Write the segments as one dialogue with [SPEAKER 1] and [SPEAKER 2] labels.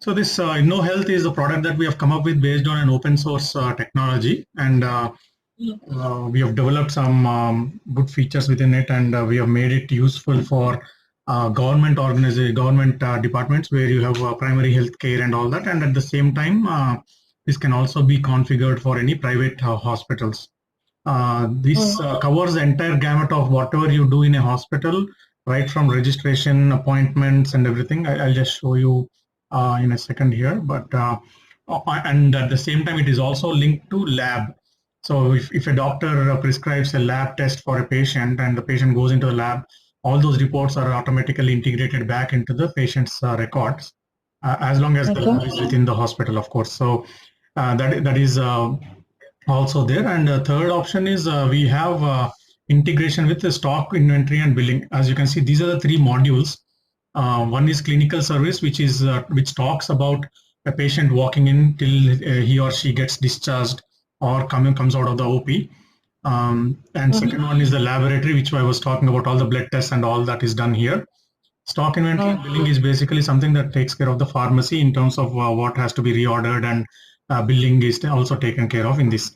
[SPEAKER 1] So this InnoHealth is a product that we have come up with based on an open source technology, and we have developed some good features within it, and we have made it useful for government departments where you have primary health care and all that, and at the same time, this can also be configured for any private hospitals. This covers the entire gamut of whatever you do in a hospital, right from registration, appointments, and everything. I'll just show you in a second here. But and at the same time, it is also linked to lab. So if a doctor prescribes a lab test for a patient and the patient goes into the lab, all those reports are automatically integrated back into the patient's records, as long as the lab is within the hospital, of course. So that is also there. And the third option is we have integration with the stock, inventory, and billing. As you can see, these are the three modules. One is clinical service, which talks about a patient walking in till he or she gets discharged or comes out of the OP. And second one is the laboratory, which I was talking about, all the blood tests and all that is done here. Stock, inventory, and billing is basically something that takes care of the pharmacy in terms of what has to be reordered, and billing is also taken care of in this.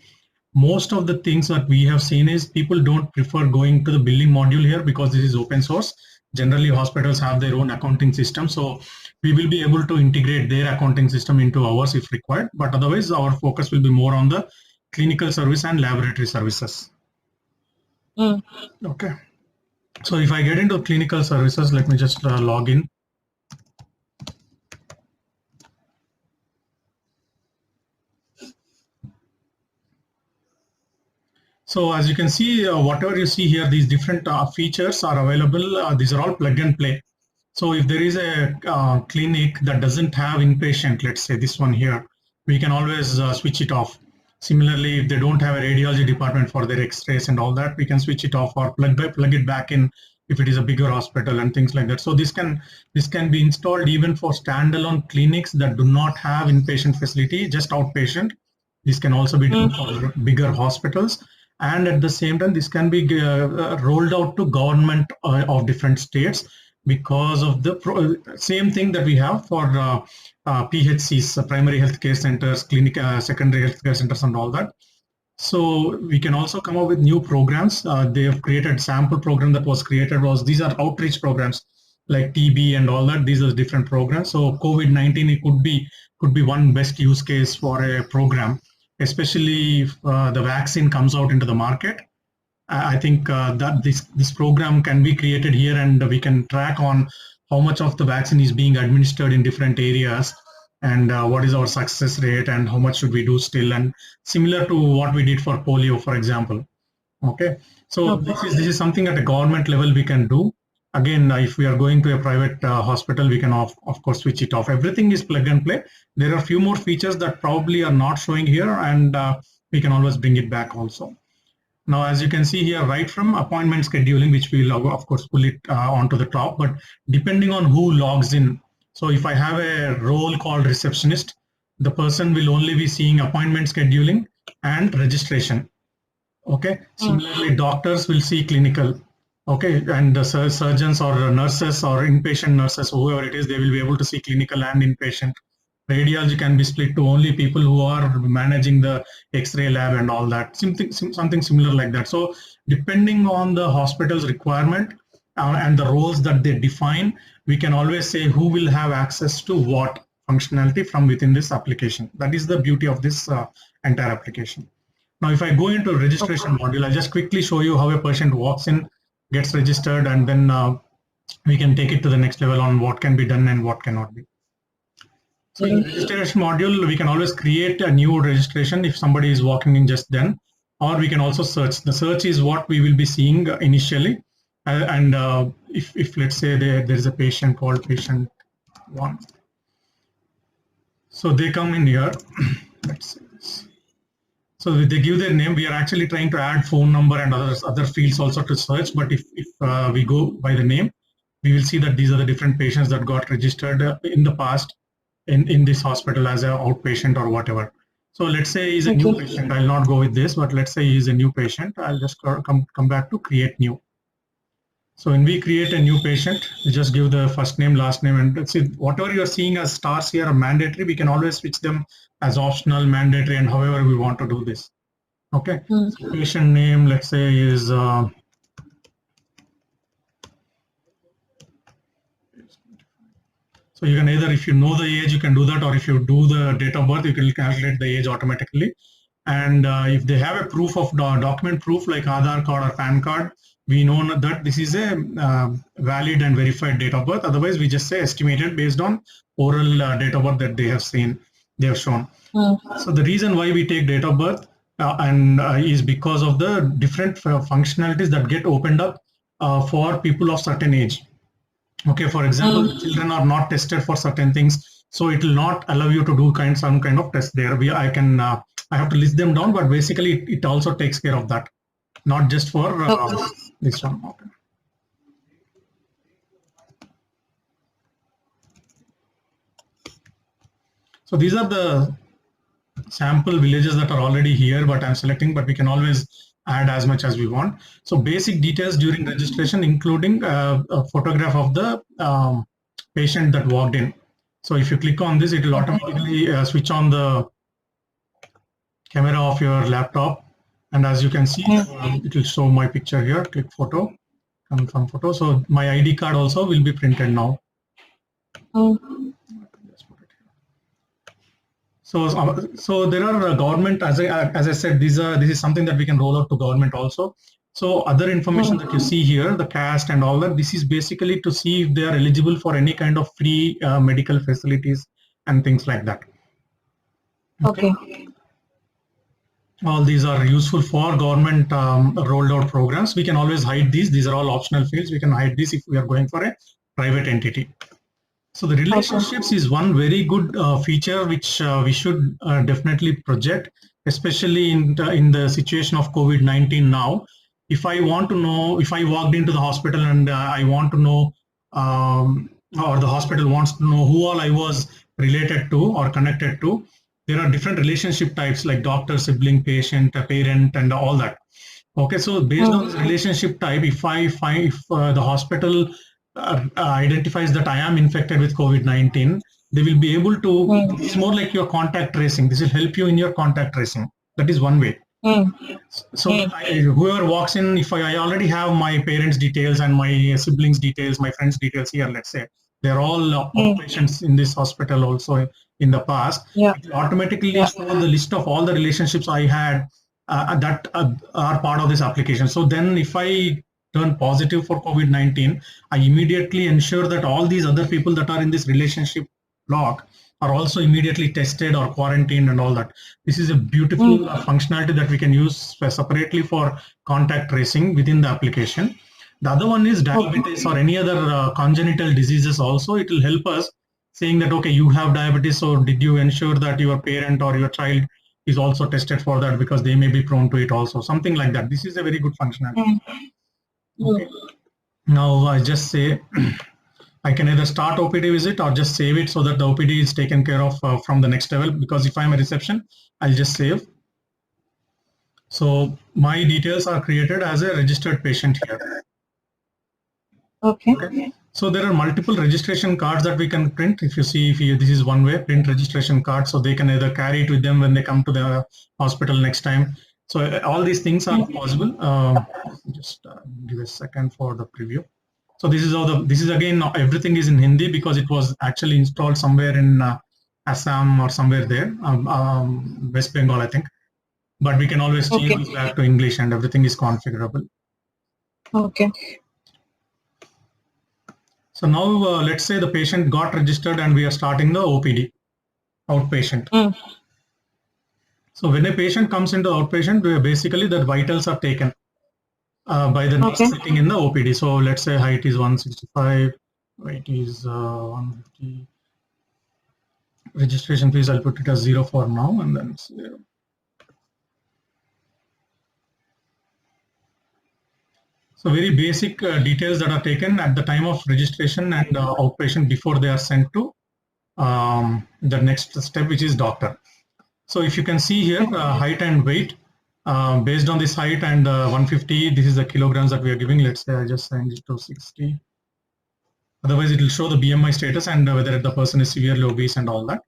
[SPEAKER 1] Most of the things that we have seen is people don't prefer going to the billing module here because this is open source. Generally, hospitals have their own accounting system, so we will be able to integrate their accounting system into ours if required. But otherwise, our focus will be more on the clinical service and laboratory services. Okay. So if I get into clinical services, let me just log in. So as you can see, whatever you see here, these different features are available. These are all plug and play. So if there is a clinic that doesn't have inpatient, let's say this one here, we can always switch it off. Similarly, if they don't have a radiology department for their x-rays and all that, we can switch it off or plug it back in if it is a bigger hospital and things like that. So this can be installed even for standalone clinics that do not have inpatient facility, just outpatient. This can also be done for bigger hospitals. And at the same time, this can be rolled out to government of different states because of the same thing that we have for PHCs, primary healthcare centers, secondary healthcare centers, and all that. So we can also come up with new programs. They have created sample program that was created. These are outreach programs like TB and all that. These are different programs. So COVID-19 it could be one best use case for a program, especially if the vaccine comes out into the market. I think that this program can be created here, and we can track on how much of the vaccine is being administered in different areas, and what is our success rate, and how much should we do still, and similar to what we did for polio, for example. Okay, so this is something at a government level we can do. Again, if we are going to a private hospital, we can of course switch it off. Everything is plug and play. There are a few more features that probably are not showing here, and we can always bring it back also. Now, as you can see here, right from appointment scheduling, which we will of course pull it onto the top, but depending on who logs in. So if I have a role called receptionist, the person will only be seeing appointment scheduling and registration. Okay. Similarly, doctors will see clinical. Okay, and the surgeons or nurses or inpatient nurses, whoever it is, they will be able to see clinical and inpatient. Radiology can be split to only people who are managing the X-ray lab and all that, something similar like that. So depending on the hospital's requirement and the roles that they define, we can always say who will have access to what functionality from within this application. That is the beauty of this entire application. Now, if I go into registration module, I'll just quickly show you how a patient walks in, gets registered, and then we can take it to the next level on what can be done and what cannot be. So in the registration module, we can always create a new registration if somebody is walking in just then, or we can also search. The search is what we will be seeing initially. And if let's say there is a patient called patient 1. So they come in here. Let's see this. So they give their name. We are actually trying to add phone number and other fields also to search. But if we go by the name, we will see that these are the different patients that got registered in the past in this hospital as an outpatient or whatever. So let's say he's a new patient. I'll not go with this, but let's say he's a new patient. I'll just come back to create new. So when we create a new patient, we just give the first name, last name, and see whatever you're seeing as stars here are mandatory. We can always switch them as optional, mandatory, and however we want to do this. Okay. So patient name, let's say, is so you can either, if you know the age, you can do that, or if you do the date of birth, you can calculate the age automatically. And if they have a proof of document proof like Aadhaar card or PAN card, we know that this is a valid and verified date of birth. Otherwise, we just say estimated based on oral date of birth that they have shown. So the reason why we take date of birth is because of the different functionalities that get opened up for people of certain age. Okay, for example, children are not tested for certain things, so it will not allow you to do some kind of test there. I have to list them down, but basically it also takes care of that, not just for this one. Okay. So these are the sample villages that are already here, but I'm selecting, but we can always add as much as we want. So basic details during registration, including a photograph of the patient that walked in. So if you click on this, it will automatically switch on the camera of your laptop. And as you can see, it will show my picture here. Click photo, confirm photo. So my ID card also will be printed now. So there are government, as I said, this is something that we can roll out to government also. So other information that you see here, the caste and all that, this is basically to see if they are eligible for any kind of free medical facilities and things like that.
[SPEAKER 2] Okay.
[SPEAKER 1] All these are useful for government rolled out programs. We can always hide these. These are all optional fields. We can hide this if we are going for a private entity. So the relationships is one very good feature which we should definitely project, especially in the situation of COVID-19 now. If I want to know, if I walked into the hospital and I want to know, or the hospital wants to know who all I was related to or connected to, there are different relationship types like doctor, sibling, patient, parent, and all that. Okay, so based on this relationship type, if the hospital identifies that I am infected with COVID-19, they will be able to, it's more like your contact tracing. This will help you in your contact tracing. That is one way. So whoever walks in, if I already have my parents' details and my siblings' details, my friends' details here, let's say, they're all patients in this hospital also in the past, it will automatically show the list of all the relationships I had that are part of this application. So then if I turn positive for COVID-19, I immediately ensure that all these other people that are in this relationship block are also immediately tested or quarantined and all that. This is a beautiful functionality that we can use separately for contact tracing within the application. The other one is diabetes or any other congenital diseases also. It will help us saying that, okay, you have diabetes, so did you ensure that your parent or your child is also tested for that because they may be prone to it also, something like that. This is a very good functionality. Okay. Now I just say I can either start OPD visit or just save it so that the OPD is taken care of from the next level, because if I'm a reception, I'll just save. So my details are created as a registered patient here.
[SPEAKER 2] Okay.
[SPEAKER 1] So there are multiple registration cards that we can print. If you see, this is one way, print registration card, so they can either carry it with them when they come to the hospital next time. So all these things are possible. Just give a second for the preview. So this is how this is again, everything is in Hindi because it was actually installed somewhere in Assam or somewhere there, West Bengal, I think. But we can always change this back to English and everything is configurable.
[SPEAKER 2] Okay.
[SPEAKER 1] So now let's say the patient got registered and we are starting the OPD, outpatient. So when a patient comes into outpatient, basically the vitals are taken by the nurse sitting in the OPD. So let's say height is 165, weight is 150. Registration fees, I'll put it as 0 for now and then 0. So very basic details that are taken at the time of registration and outpatient before they are sent to the next step, which is doctor. So if you can see here, height and weight, based on this height and 150, this is the kilograms that we are giving. Let's say I just change it to 60. Otherwise, it will show the BMI status and whether the person is severely obese and all that.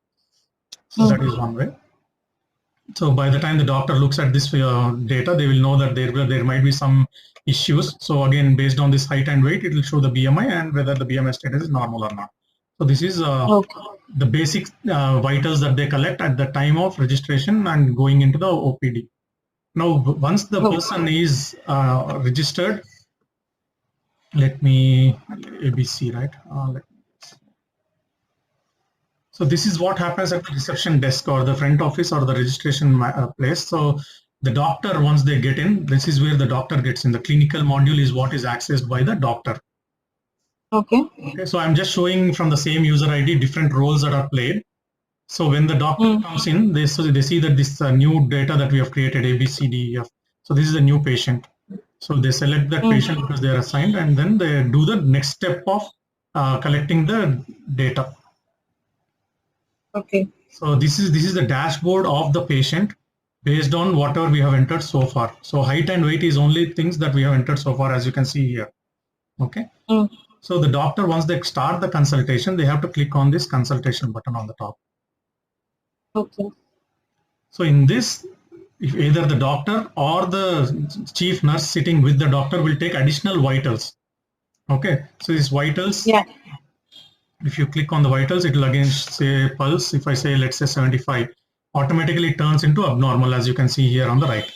[SPEAKER 1] So that is one way. So by the time the doctor looks at this data, they will know that there might be some issues. So again, based on this height and weight, it will show the BMI and whether the BMI status is normal or not. So this is the basic vitals that they collect at the time of registration and going into the OPD. Now, once the person is registered, let me ABC, right? So this is what happens at the reception desk or the front office or the registration place. So the doctor, once they get in, this is where the doctor gets in. The clinical module is what is accessed by the doctor. Okay, so I'm just showing from the same user ID different roles that are played. So when the doctor comes in, they see that this new data that we have created, A, B, C, D, E, F. So this is a new patient. So they select that patient because they are assigned, and then they do the next step of collecting the data. Okay. So this is the dashboard of the patient based on whatever we have entered so far. So height and weight is only things that we have entered so far, as you can see here. Okay. So the doctor, once they start the consultation, they have to click on this consultation button on the top. Okay. So in this, if either the doctor or the chief nurse sitting with the doctor will take additional vitals. Okay. So these vitals. Yeah. If you click on the vitals, it will again say pulse. If I say, let's say 75, automatically it turns into abnormal, as you can see here on the right.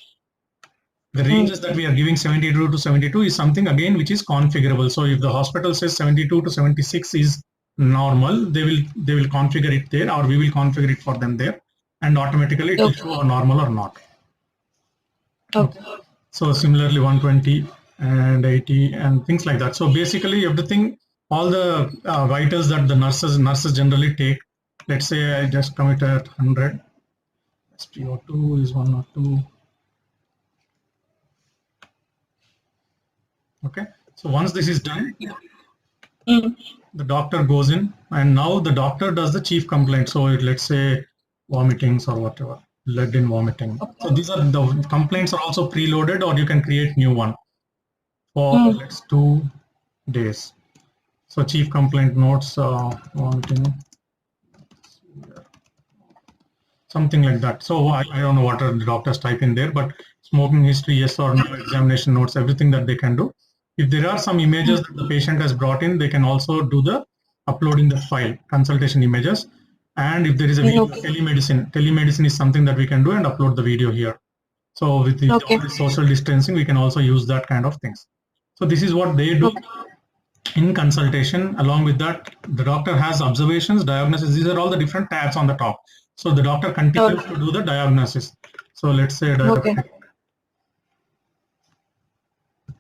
[SPEAKER 1] The ranges that we are giving 72 to 72 is something again which is configurable. So if the hospital says 72 to 76 is normal, they will configure it there, or we will configure it for them there, and automatically it will show normal or not. Okay. So similarly 120 and 80 and things like that. So basically everything, all the vitals that the nurses generally take. Let's say I just commit at 100. SpO2 is 102. Okay, so once this is done, the doctor goes in, and now the doctor does the chief complaint. So let's say vomitings or whatever, lead in vomiting. So these are the complaints are also preloaded, or you can create new one for let's 2 days. So chief complaint notes, vomiting, something like that. So I don't know what are the doctors type in there, but smoking history, yes or no, examination notes, everything that they can do. If there are some images that the patient has brought in, they can also do the uploading the file, consultation images. And if there is a video, telemedicine is something that we can do and upload the video here. So with the social distancing, we can also use that kind of things. So this is what they do in consultation. Along with that, the doctor has observations, diagnosis. These are all the different tabs on the top. So the doctor continues to do the diagnosis. So let's say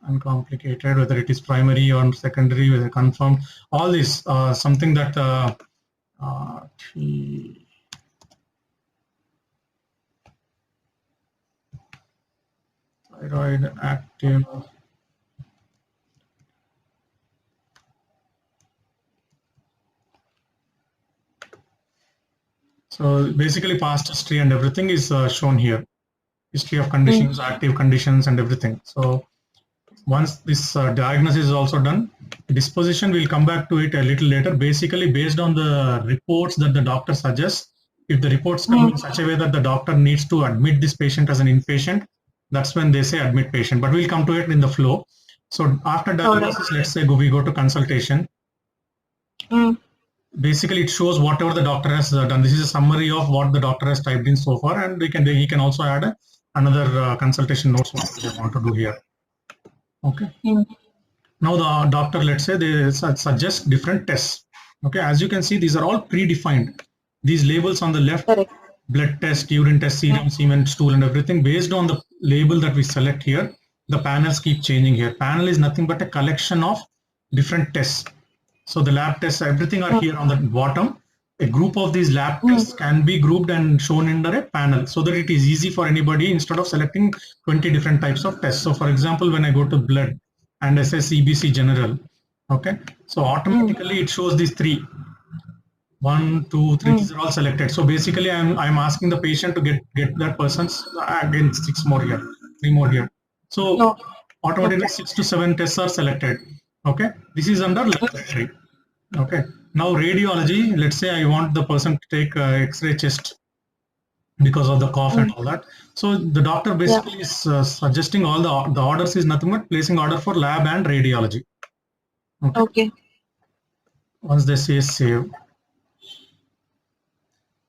[SPEAKER 1] uncomplicated, whether it is primary or secondary, whether confirmed, all this something that thyroid active. So basically past history and everything is shown here. History of conditions, active conditions and everything. So once this diagnosis is also done, disposition, we'll come back to it a little later. Basically based on the reports that the doctor suggests, if the reports come in such a way that the doctor needs to admit this patient as an inpatient, that's when they say admit patient, but we'll come to it in the flow. So after diagnosis, let's say we go to consultation. Basically it shows whatever the doctor has done. This is a summary of what the doctor has typed in so far, and he can also add another consultation notes what they want to do here. Okay. Now the doctor, let's say they suggest different tests. Okay, as you can see, these are all predefined. These labels on the left, blood test, urine test, serum, semen, stool and everything, based on the label that we select here, the panels keep changing here. Panel is nothing but a collection of different tests. So the lab tests, everything are here on the bottom. A group of these lab tests can be grouped and shown under a panel so that it is easy for anybody instead of selecting 20 different types of tests. So for example, when I go to blood and I say CBC general, okay, so automatically it shows these three. 1, 2, 3. These are all selected. So basically, I'm asking the patient to get that person's again 6 more here, 3 more here. So
[SPEAKER 2] No.
[SPEAKER 1] automatically
[SPEAKER 2] Okay.
[SPEAKER 1] 6 to 7 tests are selected. Okay, this is under laboratory. Okay, now radiology. Let's say I want the person to take X-ray chest because of the cough and all that. So the doctor basically is suggesting all the orders is nothing but placing order for lab and radiology. Okay.
[SPEAKER 2] Okay.
[SPEAKER 1] Once they say save.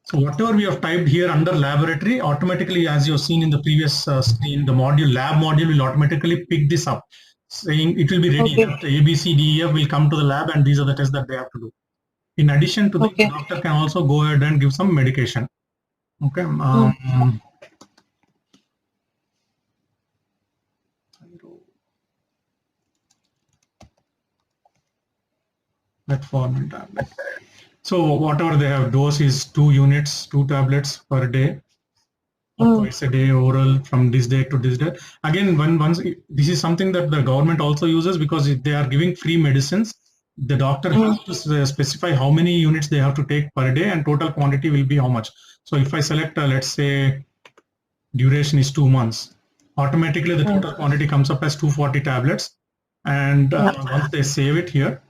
[SPEAKER 1] So whatever we have typed here under laboratory, automatically, as you've seen in the previous screen, the module lab module will automatically pick this up, saying it will be ready.
[SPEAKER 2] Okay.
[SPEAKER 1] That A, B, C, D, E, F will come to the lab, and these are the tests that they have to do. In addition to that,
[SPEAKER 2] Okay.
[SPEAKER 1] the doctor can also go ahead and give some medication. Okay. Metformin tablet. So whatever they have, dose is 2 units, 2 tablets per day, or twice a day, oral from this day to this day. Again, once this is something that the government also uses, because if they are giving free medicines, the doctor has to specify how many units they have to take per day, and total quantity will be how much. So if I select, let's say, duration is 2 months, automatically the total quantity comes up as 240 tablets. And once they save it here,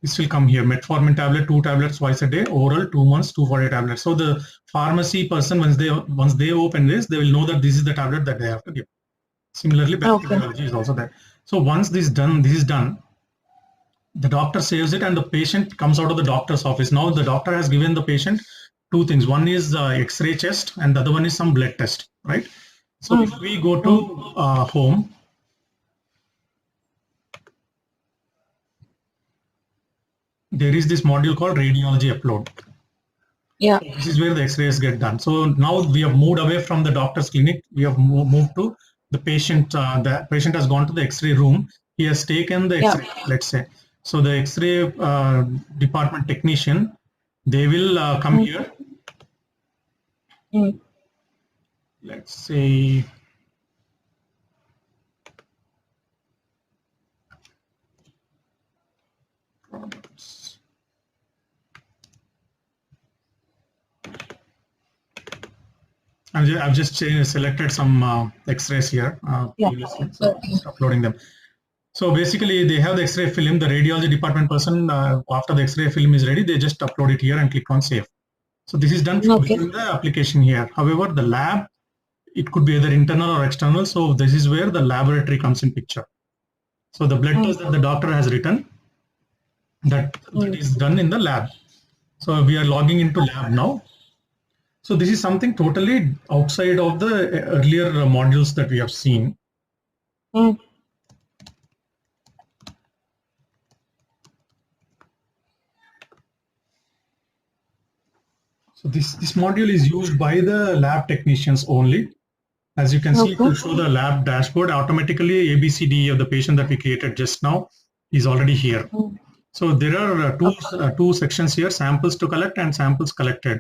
[SPEAKER 1] this will come here: metformin tablet, 2 tablets twice a day, oral 2 months, 240 tablets. So the pharmacy person, once they open this, they will know that this is the tablet that they have to give. Similarly, bacteriology is also there. So once this is done, the doctor saves it, and the patient comes out of the doctor's office. Now the doctor has given the patient 2 things. One is X-ray test, and the other one is some blood test, right? So if we go to home, there is this module called radiology upload.
[SPEAKER 2] Yeah.
[SPEAKER 1] This is where the X-rays get done. So now we have moved away from the doctor's clinic. We have moved to the patient. The patient has gone to the X-ray room. He has taken the X-ray, let's say. So the X-ray department technician, they will come here. Let's say products. I've just selected some X-rays here. Previously, so uploading them. So basically, they have the X-ray film. The radiology department person, after the X-ray film is ready, they just upload it here and click on save. So this is done within the application here. However, the lab, it could be either internal or external. So this is where the laboratory comes in picture. So the blood test that the doctor has written, that is done in the lab. So we are logging into lab now. So this is something totally outside of the earlier modules that we have seen. So this module is used by the lab technicians only. As you can see, to show the lab dashboard, automatically ABCD of the patient that we created just now is already here. So there are two sections here: samples to collect and samples collected.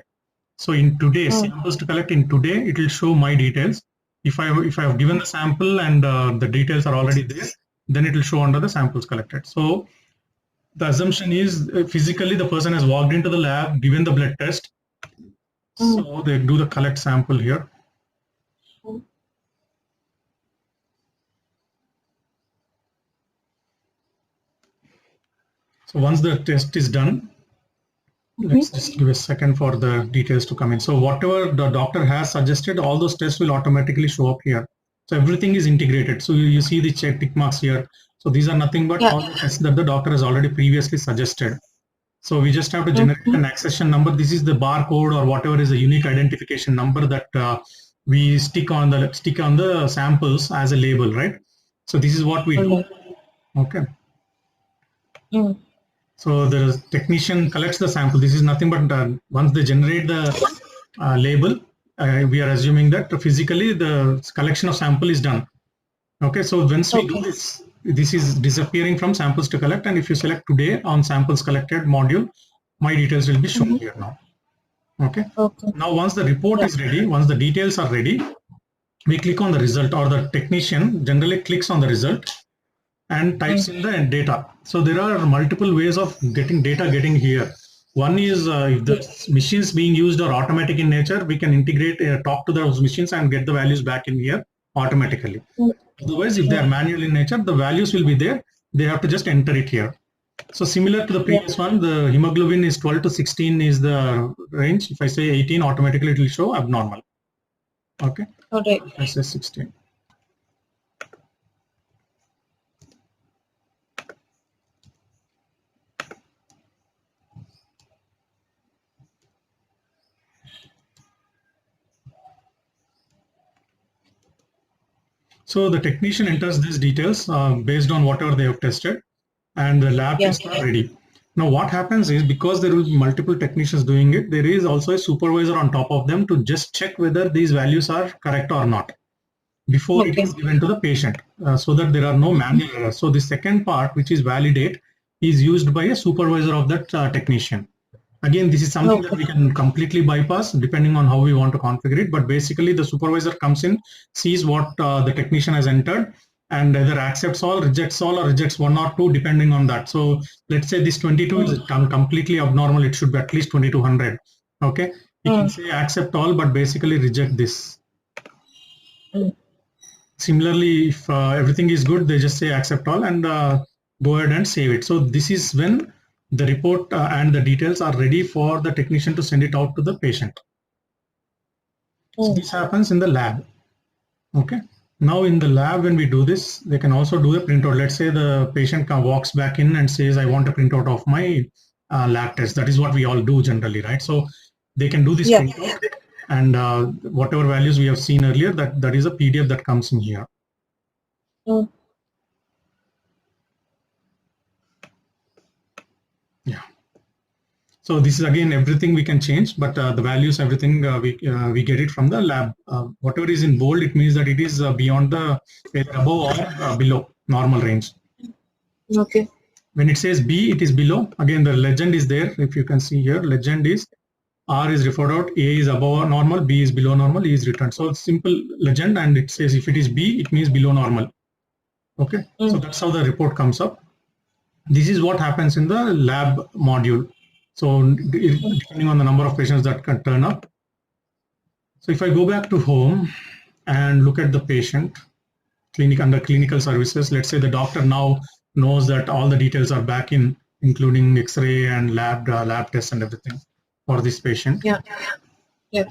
[SPEAKER 1] So in today, samples to collect, in today, it will show my details. If I have given the sample and the details are already there, then it will show under the samples collected. So the assumption is physically the person has walked into the lab, given the blood test. So they do the collect sample here. So once the test is done, let's just give a second for the details to come in. So whatever the doctor has suggested, all those tests will automatically show up here. So everything is integrated. So you see the tick marks here. So these are nothing but all the tests that the doctor has already previously suggested. So we just have to generate an accession number. This is the barcode or whatever is a unique identification number that we stick on the samples as a label, right? So this is what we do. Okay. So the technician collects the sample. This is nothing but once they generate the label, we are assuming that physically the collection of sample is done. Okay, so once we do this, this is disappearing from samples to collect. And if you select today on samples collected module, my details will be shown here now. Okay. Now once the report is ready, once the details are ready, we click on the result, or the technician generally clicks on the result. and types in the data. So there are multiple ways of getting data here. One is if the machines being used are automatic in nature, we can integrate, talk to those machines and get the values back in here automatically. Otherwise, if they are manual in nature, the values will be there. They have to just enter it here. So similar to the previous one, the hemoglobin is 12 to 16 is the range. If I say 18, automatically it will show abnormal. Okay.
[SPEAKER 2] Okay.
[SPEAKER 1] I say 16. So the technician enters these details based on whatever they have tested, and the lab tests are ready. Now what happens is, because there will be multiple technicians doing it, there is also a supervisor on top of them to just check whether these values are correct or not before it is given to the patient, so that there are no manual errors. So the second part, which is validate, is used by a supervisor of that technician. Again, this is something that we can completely bypass depending on how we want to configure it. But basically, the supervisor comes in, sees what the technician has entered, and either accepts all, rejects all, or rejects one or two depending on that. So let's say this 22 is completely abnormal. It should be at least 2200. Okay, you can say accept all, but basically reject this. Similarly, if everything is good, they just say accept all and go ahead and save it. So this is when the report and the details are ready for the technician to send it out to the patient. So this happens in the lab. Okay. Now in the lab, when we do this, they can also do a printout. Let's say the patient walks back in and says, I want a printout of my lab test. That is what we all do generally, right? So they can do this printout, and whatever values we have seen earlier, that is a PDF that comes in here. Yeah. So this is again everything we can change, but the values, everything we get it from the lab. Whatever is in bold, it means that it is beyond the above or below normal range.
[SPEAKER 2] Okay.
[SPEAKER 1] When it says B, it is below. Again, the legend is there. If you can see here, legend is R is referred out, A is above normal, B is below normal, E is returned. So it's simple legend, and it says if it is B, it means below normal. Okay. So that's how the report comes up. This is what happens in the lab module. So depending on the number of patients that can turn up. So if I go back to home and look at the patient, clinic under clinical services, let's say the doctor now knows that all the details are back in, including X-ray and lab tests and everything for this patient.
[SPEAKER 2] Yeah. Yeah.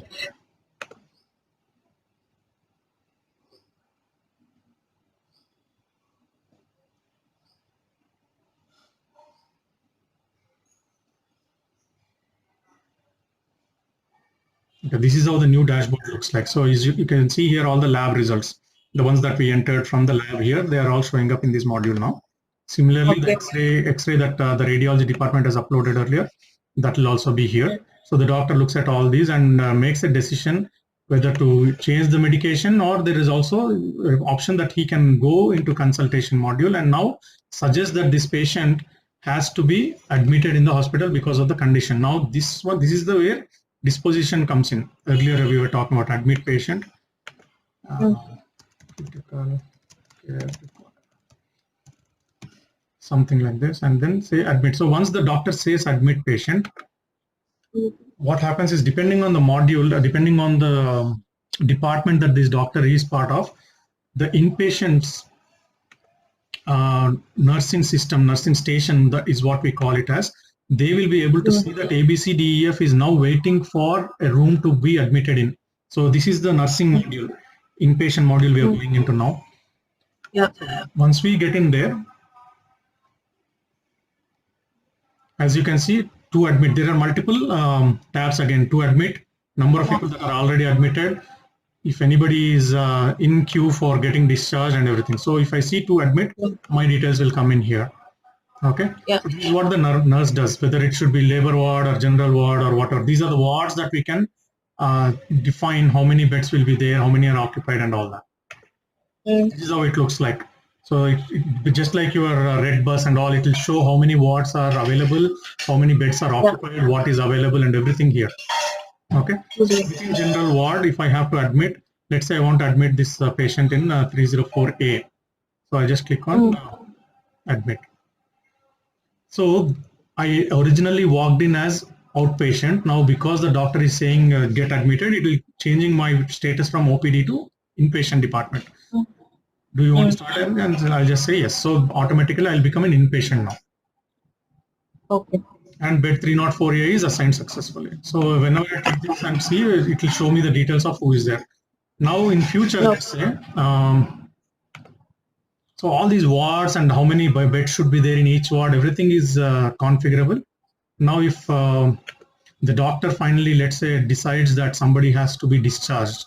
[SPEAKER 1] Okay, this is how the new dashboard looks like. So as you can see here, all the lab results, the ones that we entered from the lab here, they are all showing up in this module now. Similarly, the X-ray that the radiology department has uploaded earlier, that will also be here. So the doctor looks at all these and makes a decision whether to change the medication, or there is also an option that he can go into consultation module and now suggest that this patient has to be admitted in the hospital because of the condition. Now this is the way disposition comes in. Earlier we were talking about admit patient. Something like this, and then say admit. So once the doctor says admit patient, what happens is, depending on the module, depending on the department that this doctor is part of, the inpatient's nursing system, nursing station, that is what we call it as, they will be able to see that ABCDEF is now waiting for a room to be admitted in. So this is the nursing module, inpatient module we are going into now.
[SPEAKER 2] Yeah.
[SPEAKER 1] Once we get in there, as you can see, to admit, there are multiple tabs again. To admit, number of people that are already admitted, if anybody is in queue for getting discharged and everything. So if I see to admit, my details will come in here. Okay.
[SPEAKER 2] Yeah.
[SPEAKER 1] So this is what the nurse does, whether it should be labor ward or general ward or whatever. These are the wards that we can define how many beds will be there, how many are occupied, and all that. This is how it looks like. So it just like your red bus and all, it will show how many wards are available, how many beds are occupied, what is available, and everything here. Okay. Within general ward, if I have to admit, let's say I want to admit this patient in 304A. So I just click on admit. So I originally walked in as outpatient. Now because the doctor is saying get admitted, it will changing my status from OPD to inpatient department. Do you want to start? And I'll just say yes. So automatically I'll become an inpatient now.
[SPEAKER 2] Okay.
[SPEAKER 1] And bed 304A is assigned successfully. So whenever I click this and see, it will show me the details of who is there. Now in future, let's say, so all these wards and how many beds should be there in each ward, everything is configurable. Now if the doctor finally, let's say, decides that somebody has to be discharged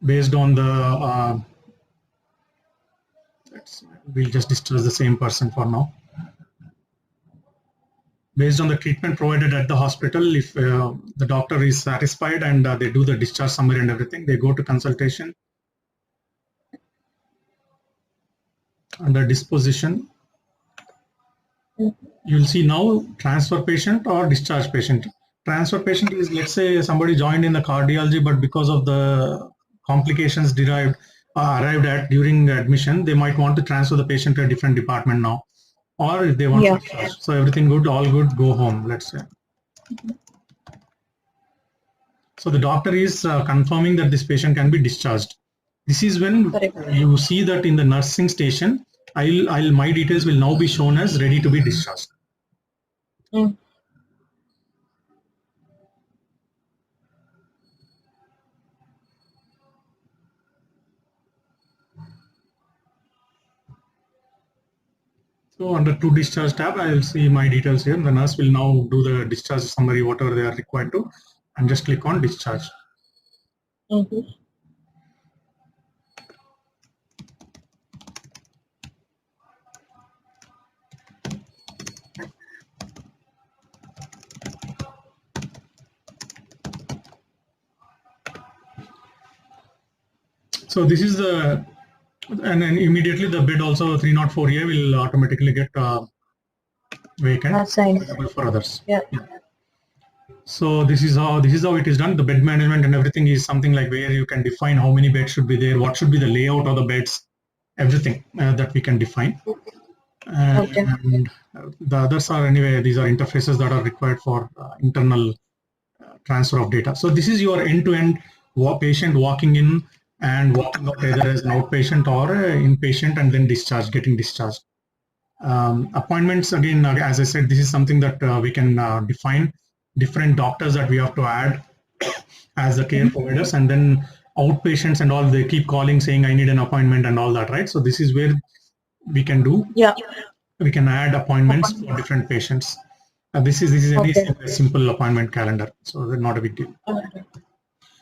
[SPEAKER 1] based on the, we'll just discharge the same person for now. Based on the treatment provided at the hospital, if the doctor is satisfied and they do the discharge summary and everything, they go to consultation. Under disposition, you'll see now transfer patient or discharge patient. Transfer patient is, let's say, somebody joined in the cardiology, but because of the complications arrived at during admission, they might want to transfer the patient to a different department now. Or if they want to discharge. So everything good, all good, go home, let's say. So the doctor is confirming that this patient can be discharged. This is when you see that in the nursing station, my details will now be shown as ready to be discharged. So under to discharge tab, I will see my details here. The nurse will now do the discharge summary, whatever they are required to, and just click on discharge. So this is the, and then immediately the bed also 304A will automatically get vacant available for others.
[SPEAKER 2] Yeah.
[SPEAKER 1] So this is how it is done. The bed management and everything is something like where you can define how many beds should be there, what should be the layout of the beds, everything that we can define. And the others are anyway, these are interfaces that are required for internal transfer of data. So this is your end-to-end patient walking in and walking out either as an outpatient or inpatient and then getting discharged. Appointments, again, as I said, this is something that we can define different doctors that we have to add as the care providers, and then outpatients and all, they keep calling saying I need an appointment and all that, right? So this is where we can do, we can add appointments for different patients. This is a simple appointment calendar, so not a big deal.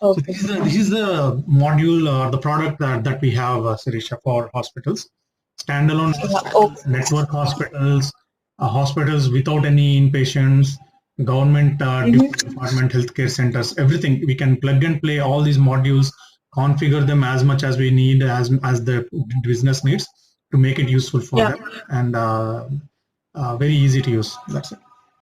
[SPEAKER 1] So this is the module or the product that we have, Sirisha, for hospitals. Standalone network hospitals, hospitals without any inpatients, government department, healthcare centers, everything. We can plug and play all these modules, configure them as much as we need, as the business needs, to make it useful for them, and very easy to use. That's it.